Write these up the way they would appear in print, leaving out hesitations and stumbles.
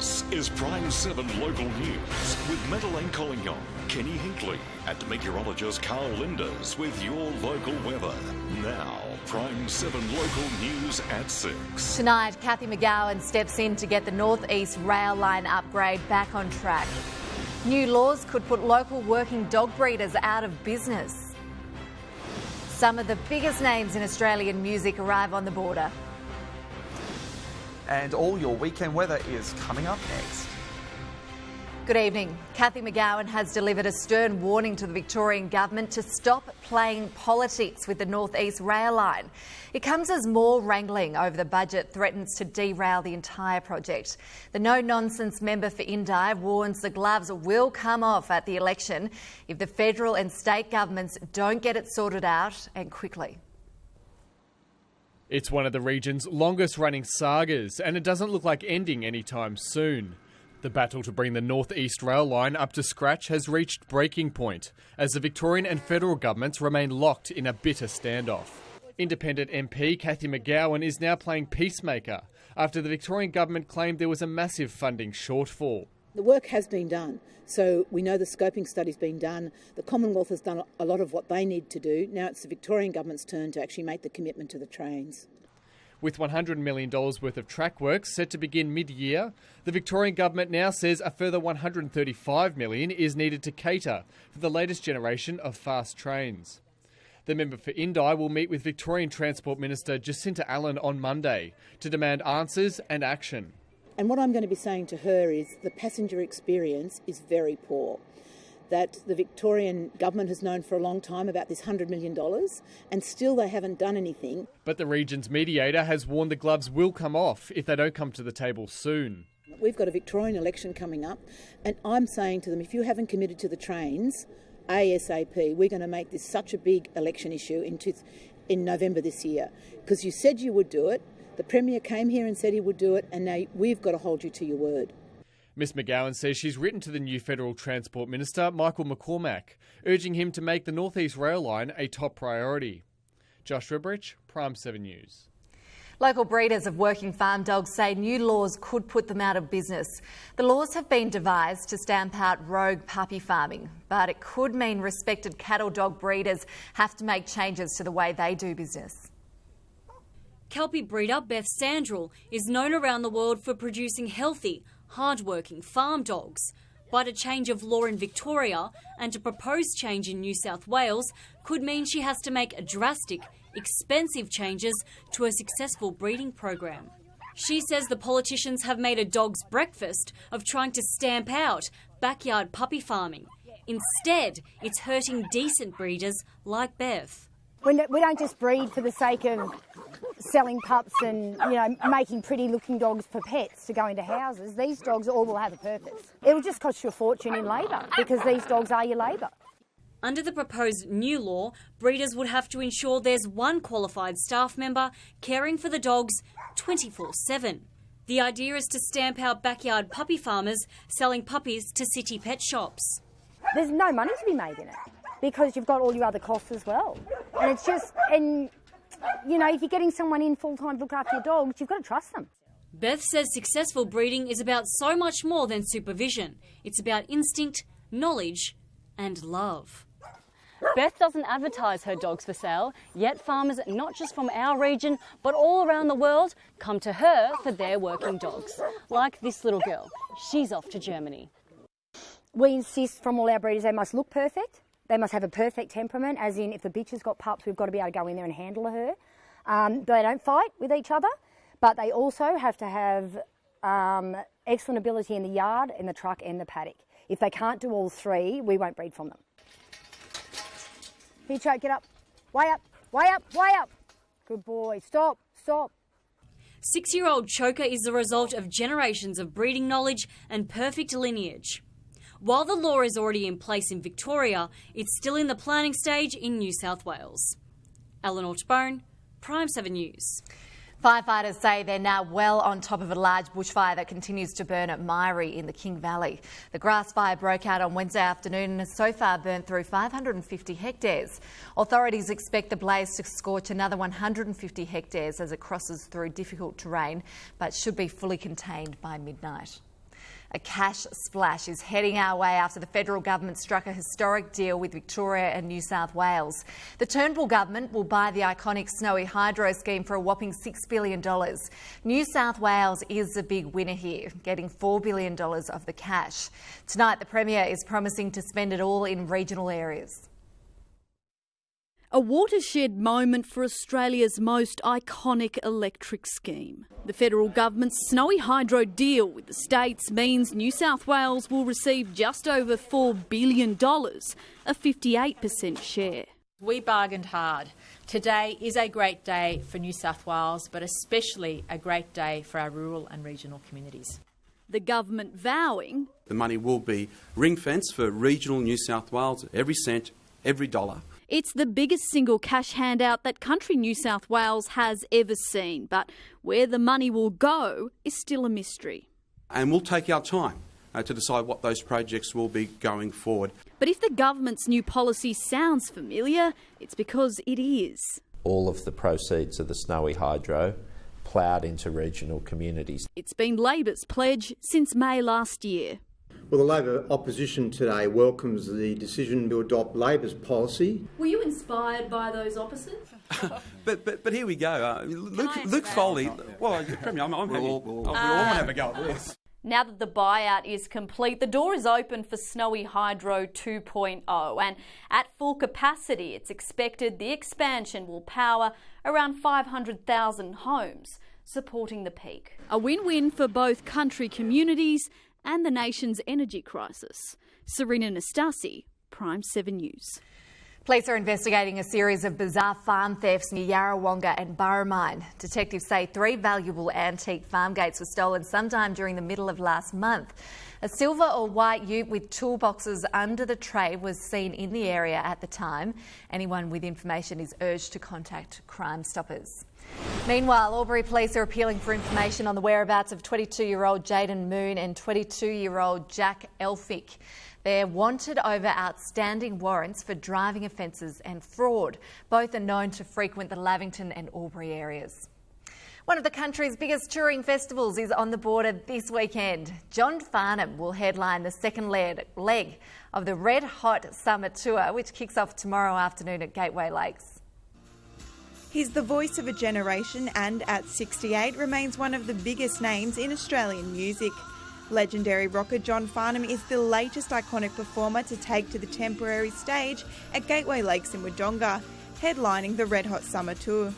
This is PRIME7 Local News with Madeleine Collignon, Kenny Hinkley and meteorologist Carl Linders with your local weather. Now, PRIME7 Local News at 6. Tonight, Cathy McGowan steps in to get the North East rail line upgrade back on track. New laws could put local working dog breeders out of business. Some of the biggest names in Australian music arrive on the border. And all your weekend weather is coming up next. Good evening. Cathy McGowan has delivered a stern warning to the Victorian government to stop playing politics with the North East rail line. It comes as more wrangling over the budget threatens to derail the entire project. The no-nonsense member for Indi warns the gloves will come off at the election if the federal and state governments don't get it sorted out and quickly. It's one of the region's longest running sagas, and it doesn't look like ending anytime soon. The battle to bring the North East rail line up to scratch has reached breaking point, as the Victorian and federal governments remain locked in a bitter standoff. Independent MP Cathy McGowan is now playing peacemaker after the Victorian government claimed there was a massive funding shortfall. The work has been done, so we know the scoping study's been done. The Commonwealth has done a lot of what they need to do. Now it's the Victorian government's turn to actually make the commitment to the trains. With $100 million worth of track works set to begin mid-year, the Victorian government now says a further $135 million is needed to cater for the latest generation of fast trains. The member for Indi will meet with Victorian Transport Minister Jacinta Allen on Monday to demand answers and action. And what I'm going to be saying to her is the passenger experience is very poor. That the Victorian government has known for a long time about this $100 million and still they haven't done anything. But the region's mediator has warned the gloves will come off if they don't come to the table soon. We've got a Victorian election coming up and I'm saying to them, if you haven't committed to the trains ASAP, we're going to make this such a big election issue in November this year. Because you said you would do it, the Premier came here and said he would do it, and now we've got to hold you to your word. Ms McGowan says she's written to the new Federal Transport Minister, Michael McCormack, urging him to make the North East rail line a top priority. Josh Ribrich, PRIME7 News. Local breeders of working farm dogs say new laws could put them out of business. The laws have been devised to stamp out rogue puppy farming, but it could mean respected cattle dog breeders have to make changes to the way they do business. Kelpie breeder Beth Sandrell is known around the world for producing healthy, hard-working farm dogs. But a change of law in Victoria and a proposed change in New South Wales could mean she has to make drastic, expensive changes to a successful breeding program. She says the politicians have made a dog's breakfast of trying to stamp out backyard puppy farming. Instead, it's hurting decent breeders like Beth. We don't just breed for the sake of selling pups and, making pretty looking dogs for pets to go into houses. These dogs all will have a purpose. It will just cost you a fortune in labour because these dogs are your labour. Under the proposed new law, breeders would have to ensure there's one qualified staff member caring for the dogs 24/7. The idea is to stamp out backyard puppy farmers selling puppies to city pet shops. There's no money to be made in it because you've got all your other costs as well. And it's just, if you're getting someone in full-time to look after your dogs, you've got to trust them. Beth says successful breeding is about so much more than supervision. It's about instinct, knowledge and love. Beth doesn't advertise her dogs for sale, yet farmers not just from our region but all around the world come to her for their working dogs. Like this little girl. She's off to Germany. We insist from all our breeders they must look perfect. They must have a perfect temperament, as in if the bitch has got pups, we've got to be able to go in there and handle her. They don't fight with each other, but they also have to have excellent ability in the yard, in the truck and the paddock. If they can't do all three, we won't breed from them. Here, Choke, get up. Way up, way up, way up. Good boy. Stop, stop. 6-year-old Choker is the result of generations of breeding knowledge and perfect lineage. While the law is already in place in Victoria, it's still in the planning stage in New South Wales. Eleanor Tebone, PRIME7 News. Firefighters say they're now well on top of a large bushfire that continues to burn at Myrie in the King Valley. The grass fire broke out on Wednesday afternoon and has so far burnt through 550 hectares. Authorities expect the blaze to scorch another 150 hectares as it crosses through difficult terrain, but should be fully contained by midnight. A cash splash is heading our way after the federal government struck a historic deal with Victoria and New South Wales. The Turnbull government will buy the iconic Snowy Hydro scheme for a whopping $6 billion. New South Wales is a big winner here, getting $4 billion of the cash. Tonight, the Premier is promising to spend it all in regional areas. A watershed moment for Australia's most iconic electric scheme. The federal government's Snowy Hydro deal with the states means New South Wales will receive just over $4 billion, a 58% share. We bargained hard. Today is a great day for New South Wales, but especially a great day for our rural and regional communities. The government vowing the money will be ring-fenced for regional New South Wales, every cent, every dollar. it's the biggest single cash handout that country New South Wales has ever seen, but where the money will go is still a mystery. And we'll take our time to decide what those projects will be going forward. But if the government's new policy sounds familiar, it's because it is. All of the proceeds of the Snowy Hydro ploughed into regional communities. It's been Labor's pledge since May last year. Well, the Labor opposition today welcomes the decision to adopt Labor's policy. Were you inspired by those opposites? but here we go. Luke Foley. Well, Premier, I'm happy. We all want to have a go at this. Now that the buyout is complete, the door is open for Snowy Hydro 2.0, and at full capacity, it's expected the expansion will power around 500,000 homes, supporting the peak. A win-win for both country communities and the nation's energy crisis. Serena Nastasi, PRIME7 News. Police are investigating a series of bizarre farm thefts near Yarrawonga and Burramine. Detectives say 3 valuable antique farm gates were stolen sometime during the middle of last month. A silver or white ute with toolboxes under the tray was seen in the area at the time. Anyone with information is urged to contact Crime Stoppers. Meanwhile, Albury Police are appealing for information on the whereabouts of 22-year-old Jaden Moon and 22-year-old Jack Elphick. They're wanted over outstanding warrants for driving offences and fraud. Both are known to frequent the Lavington and Albury areas. One of the country's biggest touring festivals is on the border this weekend. John Farnham will headline the second leg of the Red Hot Summer Tour, which kicks off tomorrow afternoon at Gateway Lakes. He's the voice of a generation and, at 68, remains one of the biggest names in Australian music. Legendary rocker John Farnham is the latest iconic performer to take to the temporary stage at Gateway Lakes in Wodonga, headlining the Red Hot Summer Tour.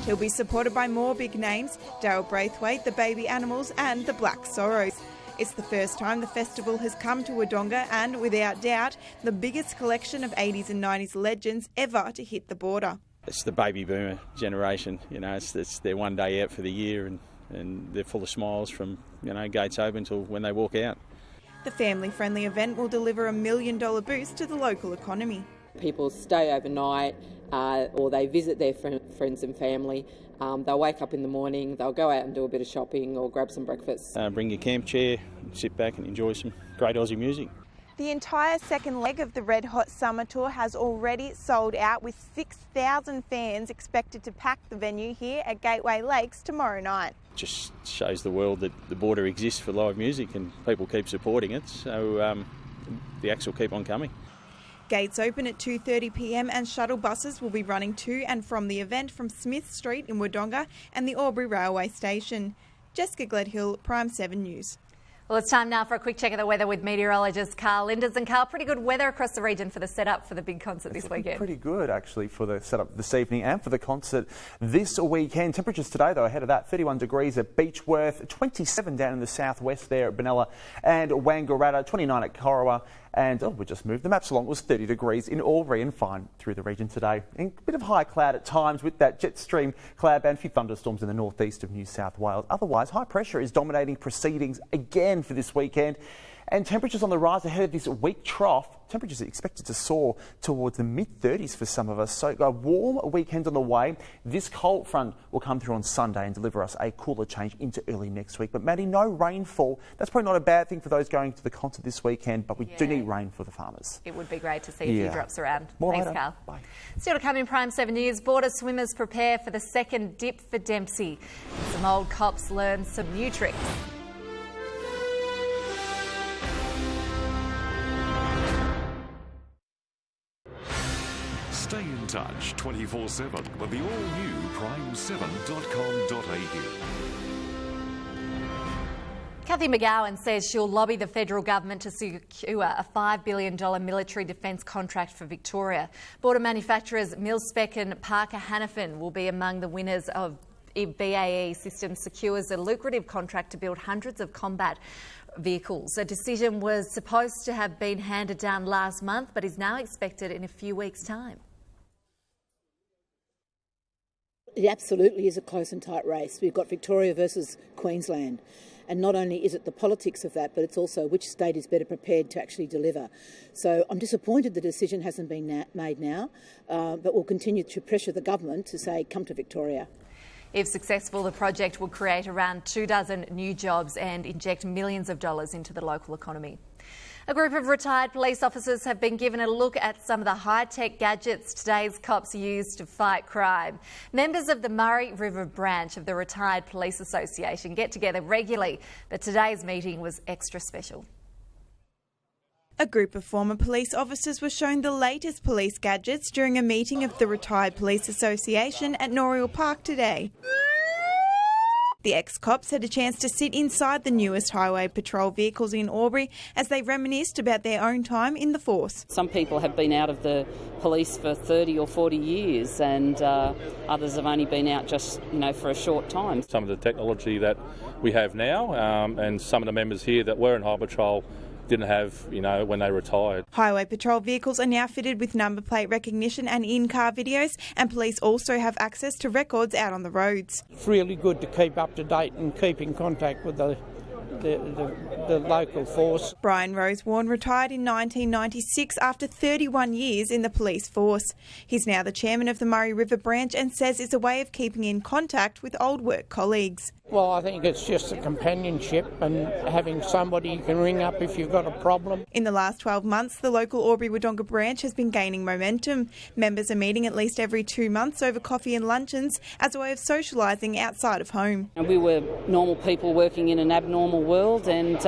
He'll be supported by more big names, Daryl Braithwaite, the Baby Animals and the Black Sorrows. It's the first time the festival has come to Wodonga and, without doubt, the biggest collection of 80s and 90s legends ever to hit the border. It's the baby boomer generation, you know, it's their one day out for the year and they're full of smiles from, you know, gates open till when they walk out. The family-friendly event will deliver $1 million boost to the local economy. People stay overnight or they visit their friends and family. They'll wake up in the morning, they'll go out and do a bit of shopping or grab some breakfast. Bring your camp chair, sit back and enjoy some great Aussie music. The entire second leg of the Red Hot Summer Tour has already sold out, with 6,000 fans expected to pack the venue here at Gateway Lakes tomorrow night. Just shows the world that the border exists for live music and people keep supporting it, so the acts will keep on coming. Gates open at 2:30 p.m. and shuttle buses will be running to and from the event from Smith Street in Wodonga and the Albury Railway Station. Jessica Gledhill, PRIME7 News. Well, it's time now for a quick check of the weather with meteorologist Carl Linders. And Carl, pretty good weather across the region for the setup for the big concert this weekend. Pretty good, actually, for the setup this evening and for the concert this weekend. Temperatures today, though, ahead of that, 31 degrees at Beechworth, 27 down in the southwest there at Benalla and Wangaratta, 29 at Corowa. And, we just moved the maps along. It was 30 degrees in Albury and fine through the region today. And a bit of high cloud at times with that jet stream cloud band, a few thunderstorms in the northeast of New South Wales. Otherwise, high pressure is dominating proceedings again for this weekend. And temperatures on the rise ahead of this week trough. Temperatures are expected to soar towards the mid-30s for some of us. So a warm weekend on the way. This cold front will come through on Sunday and deliver us a cooler change into early next week. But Maddie, no rainfall. That's probably not a bad thing for those going to the concert this weekend, but we do need rain for the farmers. It would be great to see a few drops around. More Thanks, later. Carl. Bye. Still to come in Prime 7 News, border swimmers prepare for the second dip for Dempsey. Some old cops learn some new tricks. Stay in touch 24/7 with the all-new PRIME7.com.au. Cathy McGowan says she'll lobby the federal government to secure a $5 billion military defence contract for Victoria. Border manufacturers Milspec and Parker Hannifin will be among the winners of BAE Systems secures a lucrative contract to build hundreds of combat vehicles. A decision was supposed to have been handed down last month, but is now expected in a few weeks' time. It absolutely is a close and tight race. We've got Victoria versus Queensland. And not only is it the politics of that, but it's also which state is better prepared to actually deliver. So I'm disappointed the decision hasn't been made now, but we'll continue to pressure the government to say, come to Victoria. If successful, the project will create around 24 new jobs and inject millions of dollars into the local economy. A group of retired police officers have been given a look at some of the high-tech gadgets today's cops use to fight crime. Members of the Murray River branch of the Retired Police Association get together regularly, but today's meeting was extra special. A group of former police officers were shown the latest police gadgets during a meeting of the Retired Police Association at Noriel Park today. The ex-cops had a chance to sit inside the newest highway patrol vehicles in Albury as they reminisced about their own time in the force. Some people have been out of the police for 30 or 40 years and others have only been out just, for a short time. Some of the technology that we have now and some of the members here that were in Highway Patrol didn't have, when they retired. Highway patrol vehicles are now fitted with number plate recognition and in-car videos, and police also have access to records out on the roads. It's really good to keep up to date and keep in contact with the local force. Brian Rosewarne retired in 1996 after 31 years in the police force. He's now the chairman of the Murray River branch and says it's a way of keeping in contact with old work colleagues. Well, I think it's just a companionship and having somebody you can ring up if you've got a problem. In the last 12 months, the local Albury-Wodonga branch has been gaining momentum. Members are meeting at least every 2 months over coffee and luncheons as a way of socialising outside of home. We were normal people working in an abnormal world and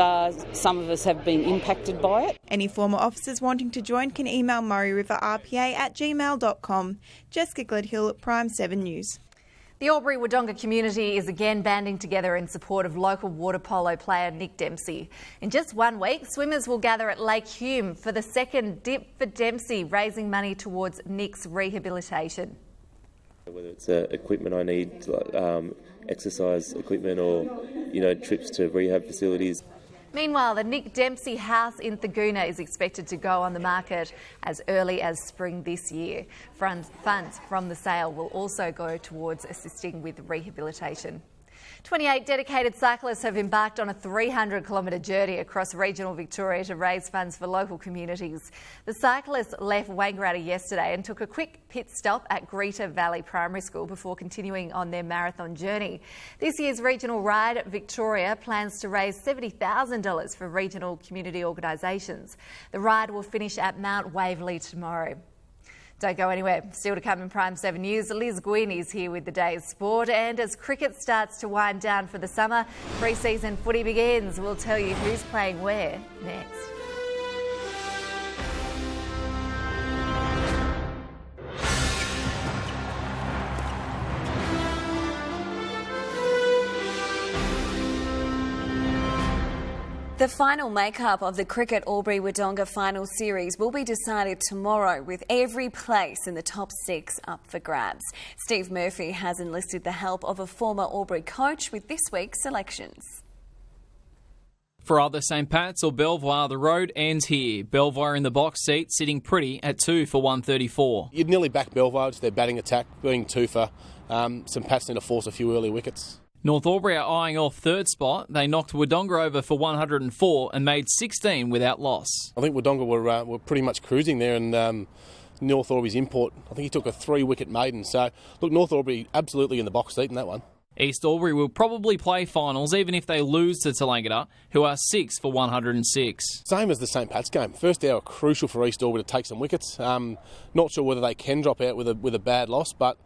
some of us have been impacted by it. Any former officers wanting to join can email murrayriverrpa@gmail.com. Jessica Gledhill at Prime 7 News. The Albury-Wodonga community is again banding together in support of local water polo player Nick Dempsey. In just 1 week, swimmers will gather at Lake Hume for the second dip for Dempsey, raising money towards Nick's rehabilitation. Whether it's equipment I need, exercise equipment or, trips to rehab facilities. Meanwhile, the Nick Dempsey house in Thaguna is expected to go on the market as early as spring this year. Funds from the sale will also go towards assisting with rehabilitation. 28 dedicated cyclists have embarked on a 300-kilometre journey across regional Victoria to raise funds for local communities. The cyclists left Wangaratta yesterday and took a quick pit stop at Greta Valley Primary School before continuing on their marathon journey. This year's regional ride, Victoria plans to raise $70,000 for regional community organisations. The ride will finish at Mount Waverley tomorrow. Don't go anywhere. Still to come in Prime 7 News, Liz Gwynn is here with the day's sport. And as cricket starts to wind down for the summer, pre-season footy begins. We'll tell you who's playing where next. The final makeup of the Cricket Albury-Wodonga final series will be decided tomorrow, with every place in the top 6 up for grabs. Steve Murphy has enlisted the help of a former Albury coach with this week's selections. For either St Pat's or Belvoir, the road ends here. Belvoir in the box seat, sitting pretty at 2 for 134. You'd nearly back Belvoir. It's their batting attack, being 2 for. St Pat's need to force a few early wickets. North Albury are eyeing off third spot. They knocked Wodonga over for 104 and made 16 without loss. I think Wodonga were pretty much cruising there, and North Albury's import, I think he took a 3-wicket maiden. So, look, North Albury absolutely in the box seat in that one. East Albury will probably play finals even if they lose to Tallangatta, who are 6 for 106. Same as the St Pat's game. First hour crucial for East Albury to take some wickets. Not sure whether they can drop out with a bad loss, but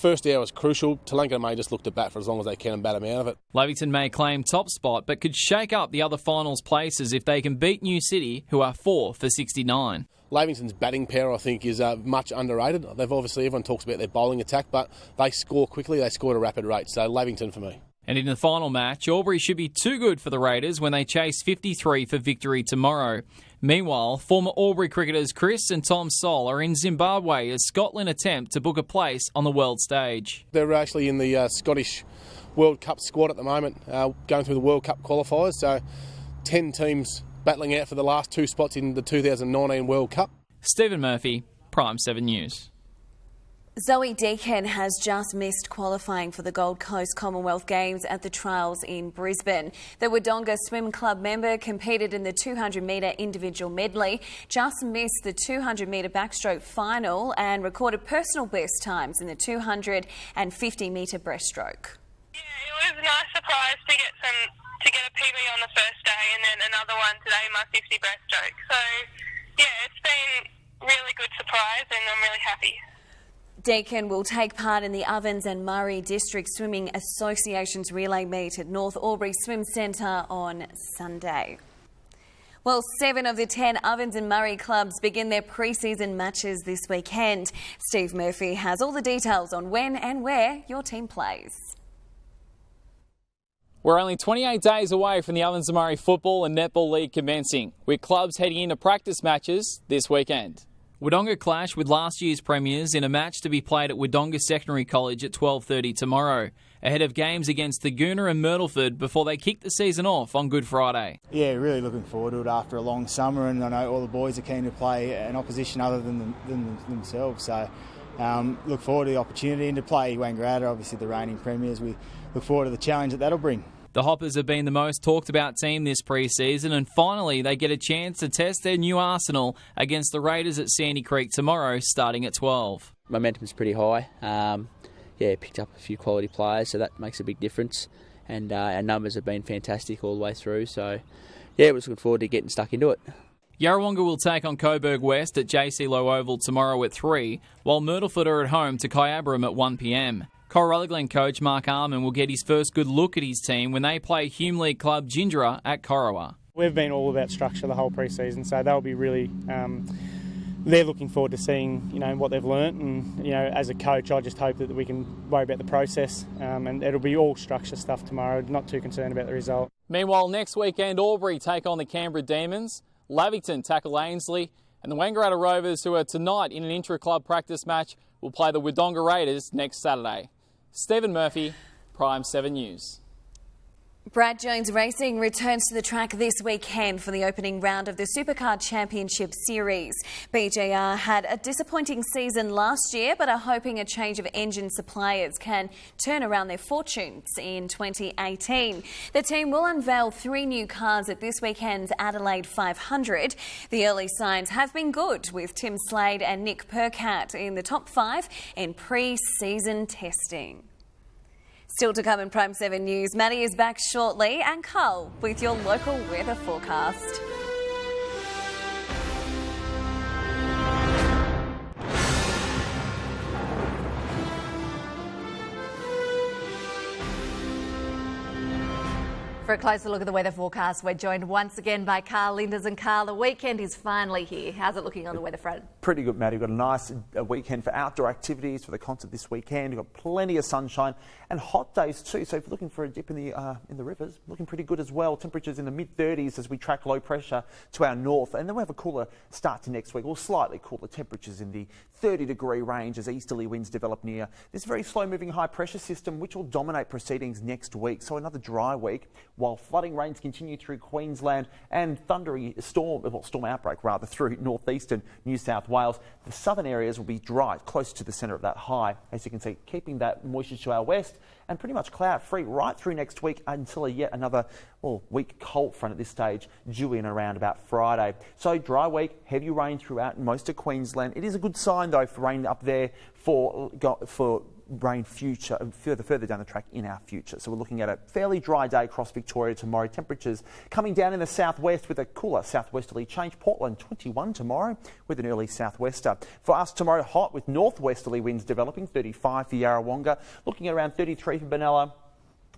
first hour was crucial. Tallangatta may just look to bat for as long as they can and bat them out of it. Lavington may claim top spot, but could shake up the other finals places if they can beat New City, who are 4 for 69. Lavington's batting power, I think, is much underrated. Everyone talks about their bowling attack, but they score quickly, they score at a rapid rate. So Lavington for me. And in the final match, Albury should be too good for the Raiders when they chase 53 for victory tomorrow. Meanwhile, former Albury cricketers Chris and Tom Sol are in Zimbabwe as Scotland attempt to book a place on the world stage. They're actually in the Scottish World Cup squad at the moment, going through the World Cup qualifiers. So 10 teams battling out for the last 2 spots in the 2019 World Cup. Stephen Murphy, PRIME7 News. Zoe Deakin has just missed qualifying for the Gold Coast Commonwealth Games at the trials in Brisbane. The Wodonga Swim Club member competed in the 200-metre individual medley, just missed the 200-metre backstroke final and recorded personal best times in the 250-metre breaststroke. Yeah, it was a nice surprise to get a PB on the first day and then another one today, my 50 breaststroke. So, yeah, it's been a really good surprise and I'm really happy. Deakin will take part in the Ovens and Murray District Swimming Association's relay meet at North Albury Swim Centre on Sunday. Well, 7 of the 10 Ovens and Murray clubs begin their pre-season matches this weekend. Steve Murphy has all the details on when and where your team plays. We're only 28 days away from the Ovens and Murray Football and Netball League commencing, with clubs heading into practice matches this weekend. Wodonga clash with last year's premiers in a match to be played at Wodonga Secondary College at 12:30 tomorrow, ahead of games against Thagoona and Myrtleford before they kick the season off on Good Friday. Yeah, really looking forward to it after a long summer, and I know all the boys are keen to play an opposition other than themselves, so look forward to the opportunity and to play Wangaratta, obviously the reigning premiers. We look forward to the challenge that'll bring. The Hoppers have been the most talked about team this pre-season, and finally they get a chance to test their new arsenal against the Raiders at Sandy Creek tomorrow, starting at 12. Momentum's pretty high. Picked up a few quality players, so that makes a big difference. And our numbers have been fantastic all the way through, so we're just looking forward to getting stuck into it. Yarrawonga will take on Coburg West at JC Low Oval tomorrow at 3, while Myrtleford are at home to Kyabram at 1 p.m. Corolla Glen coach Mark Arman will get his first good look at his team when they play Hume League club Gingera at Corowa. We've been all about structure the whole pre-season, so they'll be really they're looking forward to seeing what they've learnt, and as a coach I just hope that we can worry about the process, and it'll be all structure stuff tomorrow, not too concerned about the result. Meanwhile, next weekend Albury take on the Canberra Demons, Lavington tackle Ainslie, and the Wangaratta Rovers, who are tonight in an intra-club practice match, will play the Wodonga Raiders next Saturday. Stephen Murphy, PRIME7 News. Brad Jones Racing returns to the track this weekend for the opening round of the Supercar Championship Series. BJR had a disappointing season last year, but are hoping a change of engine suppliers can turn around their fortunes in 2018. The team will unveil 3 new cars at this weekend's Adelaide 500. The early signs have been good, with Tim Slade and Nick Percat in the top 5 in pre-season testing. Still to come in PRIME7 News, Maddie is back shortly, and Carl with your local weather forecast. For a closer look at the weather forecast, we're joined once again by Carl Linders. And Carl, the weekend is finally here. How's it looking on the weather front? Pretty good, Maddie. We've got a nice weekend for outdoor activities for the concert this weekend. We've got plenty of sunshine and hot days too. So if you're looking for a dip in the rivers, looking pretty good as well. Temperatures in the mid-30s as we track low pressure to our north. And then we have a cooler start to next week, or slightly cooler temperatures in the 30-degree range as easterly winds develop near this very slow-moving high-pressure system, which will dominate proceedings next week. So another dry week, while flooding rains continue through Queensland and thundering storm outbreak through northeastern New South Wales. Wales. The southern areas will be dry, close to the centre of that high. As you can see, keeping that moisture to our west and pretty much cloud-free right through next week until yet another weak cold front at this stage due in around about Friday. So dry week, heavy rain throughout most of Queensland. It is a good sign though for rain up there for rain further down the track in our future. So we're looking at a fairly dry day across Victoria tomorrow. Temperatures coming down in the southwest with a cooler southwesterly change. Portland 21 tomorrow with an early southwester. For us tomorrow, hot with northwesterly winds developing, 35 for Yarrawonga, looking at around 33 for Benalla.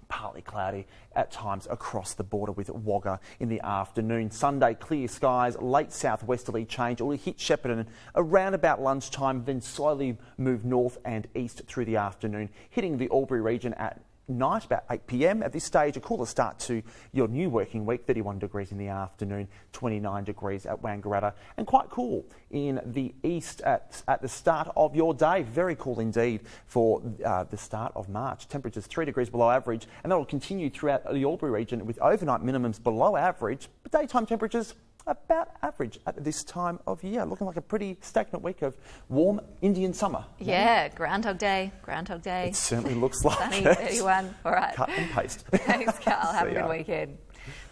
Partly cloudy at times across the border with Wagga in the afternoon. Sunday, clear skies, late southwesterly change. It will hit Shepparton around about lunchtime, then slowly move north and east through the afternoon, hitting the Albury region at night, about 8 p.m. At this stage, a cooler start to your new working week, 31 degrees in the afternoon, 29 degrees at Wangaratta, and quite cool in the east at the start of your day. Very cool indeed for the start of March. Temperatures 3 degrees below average, and that will continue throughout the Albury region with overnight minimums below average, but daytime temperatures about average at this time of year. Looking like a pretty stagnant week of warm Indian summer. Yeah, Groundhog Day, Groundhog Day. It certainly looks like Sunny, it. 31. All right. Cut and paste. Thanks, Carl. Have a good weekend.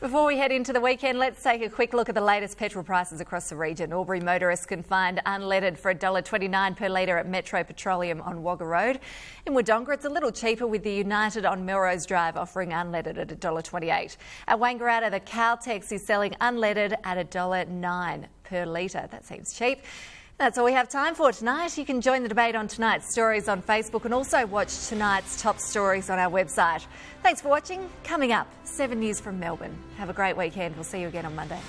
Before we head into the weekend, let's take a quick look at the latest petrol prices across the region. Albury motorists can find unleaded for $1.29 per litre at Metro Petroleum on Wagga Road. In Wodonga, it's a little cheaper with the United on Melrose Drive offering unleaded at $1.28. At Wangaratta, the Caltex is selling unleaded at $1.09 per litre. That seems cheap. That's all we have time for tonight. You can join the debate on tonight's stories on Facebook and also watch tonight's top stories on our website. Thanks for watching. Coming up, 7 News from Melbourne. Have a great weekend. We'll see you again on Monday.